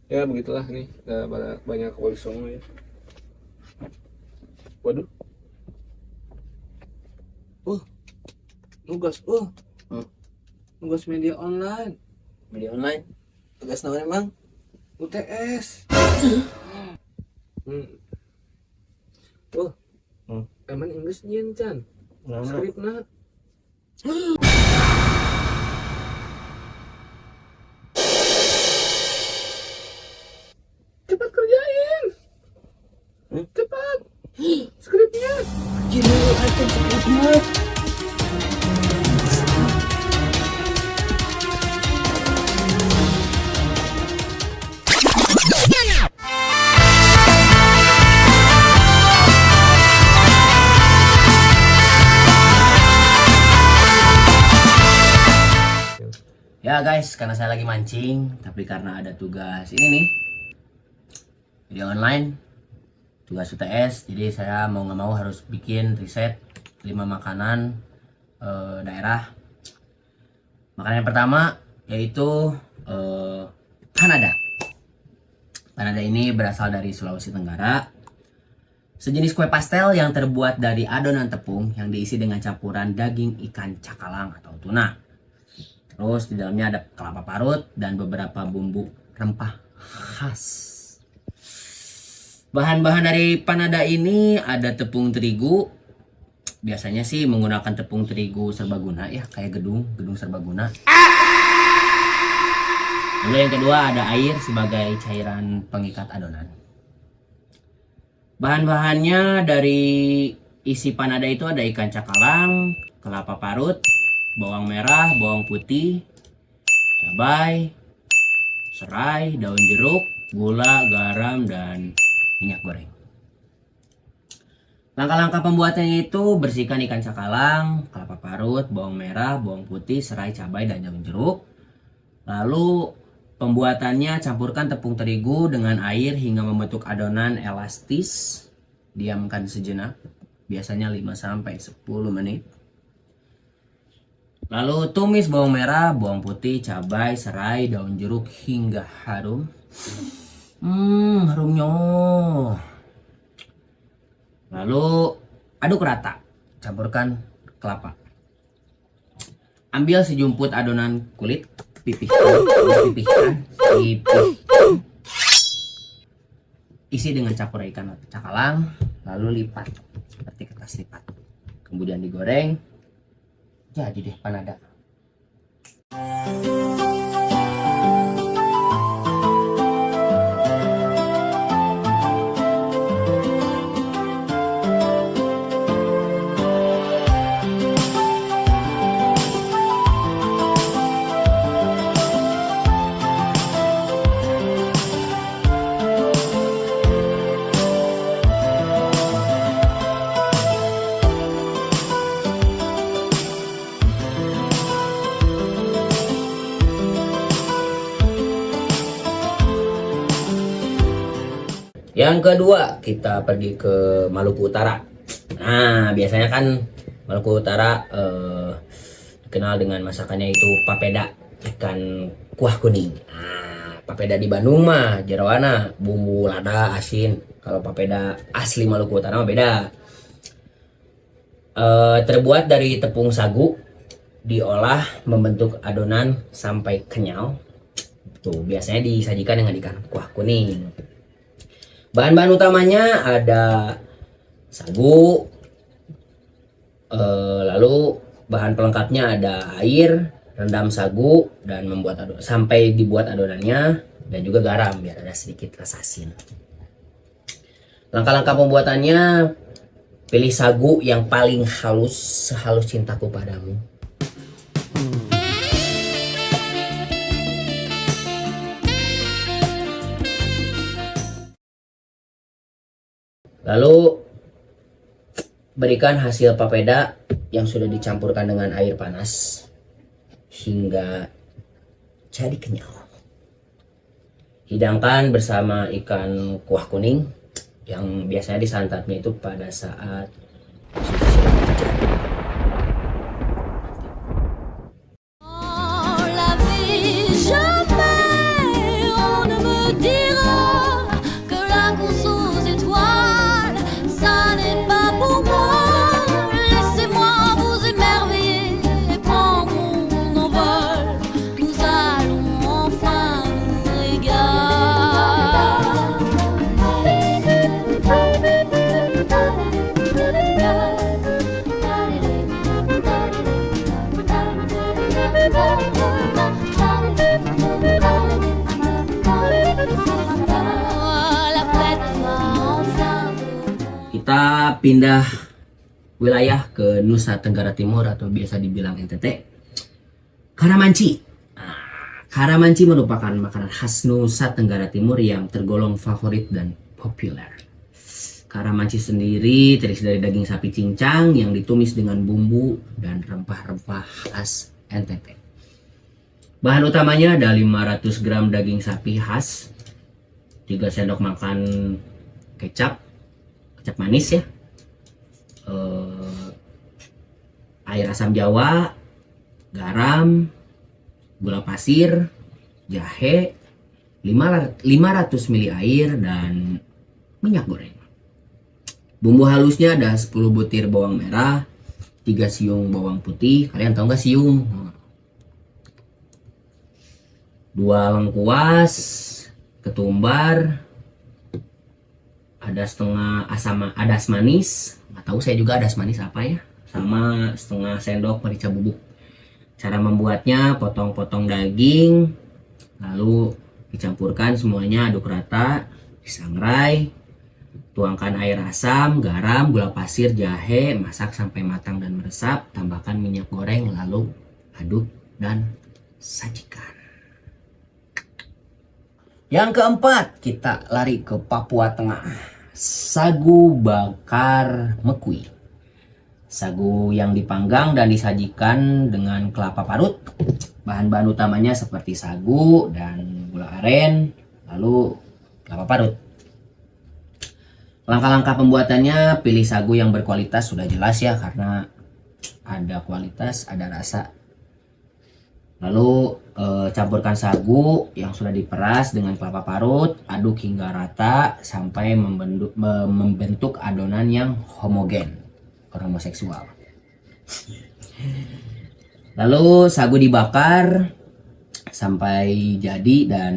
Ya begitulah nih, banyak kosong ya. Waduh, oh nugas, Hmm, nugas media online, media online. Tugas naon emang? UTS. Hmm. Oh, Hmm. emang Inggris nyen can, Naon? skripna. Cepat kerjain, Hmm? cepat skripnya. Jadi akan skripnya. Ya guys, karena saya lagi mancing, tapi karena ada tugas ini nih, video online, tugas UTS, jadi saya mau nggak mau harus bikin riset 5 makanan daerah. Makanan yang pertama yaitu panada. Panada ini berasal dari Sulawesi Tenggara. Sejenis kue pastel yang terbuat dari adonan tepung yang diisi dengan campuran daging ikan cakalang atau tuna. Terus di dalamnya ada kelapa parut dan beberapa bumbu rempah khas. Bahan-bahan dari panada ini ada tepung terigu. Biasanya sih menggunakan tepung terigu serbaguna ya, kayak gedung serbaguna. Lalu yang kedua ada air sebagai cairan pengikat adonan. Bahan-bahannya dari isi panada itu ada ikan cakalang, kelapa parut, bawang merah, bawang putih, cabai, serai, daun jeruk, gula, garam, dan minyak goreng. Langkah-langkah pembuatannya itu bersihkan ikan cakalang, kelapa parut, bawang merah, bawang putih, serai, cabai, dan daun jeruk. Lalu pembuatannya campurkan tepung terigu dengan air hingga membentuk adonan elastis. Diamkan sejenak, biasanya 5-10 menit. Lalu tumis bawang merah, bawang putih, cabai, serai, daun jeruk hingga harum. Harumnya. Lalu aduk rata, campurkan kelapa. Ambil sejumput adonan kulit, pipihkan. Isi dengan campuran ikan cakalang, lalu lipat seperti kertas lipat. Kemudian digoreng. Jadi deh panada. Yang kedua, kita pergi ke Maluku Utara. Nah, biasanya kan Maluku Utara dikenal dengan masakannya itu papeda, ikan kuah kuning. Nah, papeda di Bandung mah jerawana bumbu lada asin. Kalau papeda asli Maluku Utara mah beda. Terbuat dari tepung sagu, diolah membentuk adonan sampai kenyal. Tuh, biasanya disajikan dengan ikan kuah kuning. Bahan-bahan utamanya ada sagu, lalu bahan pelengkapnya ada air, rendam sagu, dan membuat adonan sampai dibuat adonannya, dan juga garam biar ada sedikit rasa asin. Langkah-langkah pembuatannya, pilih sagu yang paling halus, sehalus cintaku padamu. Lalu berikan hasil papeda yang sudah dicampurkan dengan air panas hingga jadi kenyal. Hidangkan bersama ikan kuah kuning yang biasanya disantapnya itu pada saat La vie, jamais on ne me dit kita pindah wilayah ke Nusa Tenggara Timur atau biasa dibilang NTT. Karamanci. Karamanci merupakan makanan khas Nusa Tenggara Timur yang tergolong favorit dan populer. Karamanci sendiri terdiri dari daging sapi cincang yang ditumis dengan bumbu dan rempah-rempah khas NTT. Bahan utamanya ada 500 gram daging sapi khas, 3 sendok makan kecap manis ya, air asam jawa, garam, gula pasir, jahe, 500 ml air, dan minyak goreng. Bumbu halusnya ada 10 butir bawang merah, 3 siung bawang putih. Kalian tahu nggak siung? 2 lengkuas, ketumbar, ada setengah adas manis, nggak tahu saya juga adas manis apa ya, sama setengah sendok merica bubuk. Cara membuatnya, potong-potong daging, lalu dicampurkan semuanya, aduk rata, disangrai, tuangkan air asam, garam, gula pasir, jahe, masak sampai matang dan meresap, tambahkan minyak goreng, lalu aduk dan sajikan. Yang keempat, kita lari ke Papua Tengah. Sagu bakar mekui. Sagu yang dipanggang dan disajikan dengan kelapa parut. Bahan-bahan utamanya seperti sagu dan gula aren, lalu kelapa parut. Langkah-langkah pembuatannya, pilih sagu yang berkualitas, sudah jelas ya, karena ada kualitas, ada rasa. Lalu campurkan sagu yang sudah diperas dengan kelapa parut, aduk hingga rata sampai membentuk adonan yang homogen, homoseksual. Lalu sagu dibakar sampai jadi dan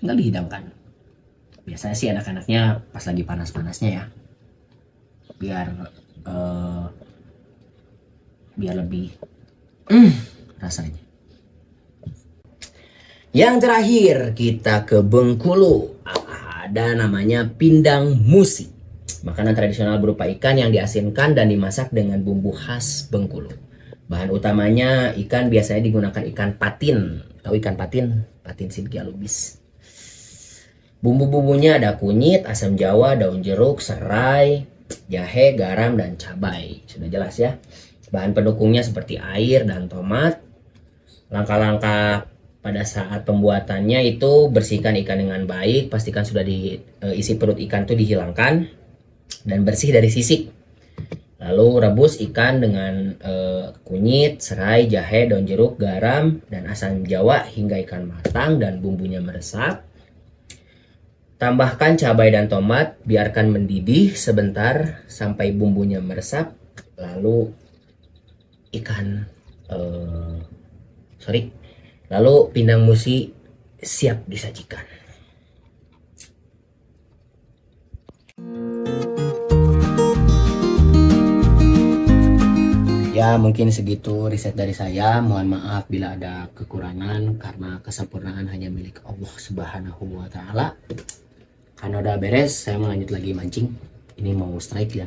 tinggal dihidangkan. Biasanya sih anak-anaknya pas lagi panas-panasnya ya, biar lebih rasanya. Yang terakhir kita ke Bengkulu. Ada namanya pindang musi. Makanan tradisional berupa ikan yang diasinkan dan dimasak dengan bumbu khas Bengkulu. Bahan utamanya ikan, biasanya digunakan ikan patin. Tahu ikan patin? Patin silkia lubis. Bumbu-bumbunya ada kunyit, asam jawa, daun jeruk, serai, jahe, garam, dan cabai. Sudah jelas ya. Bahan pendukungnya seperti air dan tomat. Langkah-langkah pada saat pembuatannya itu, bersihkan ikan dengan baik, pastikan sudah isi perut ikan itu dihilangkan dan bersih dari sisik. Lalu rebus ikan dengan kunyit, serai, jahe, daun jeruk, garam, dan asam jawa hingga ikan matang dan bumbunya meresap. Tambahkan cabai dan tomat, biarkan mendidih sebentar sampai bumbunya meresap. Lalu lalu pindang musi siap disajikan. Ya, mungkin segitu riset dari saya. Mohon maaf bila ada kekurangan, karena kesempurnaan hanya milik Allah Subhanahu wa Ta'ala. Karena udah beres, saya mau lanjut lagi mancing. Ini mau strike ya.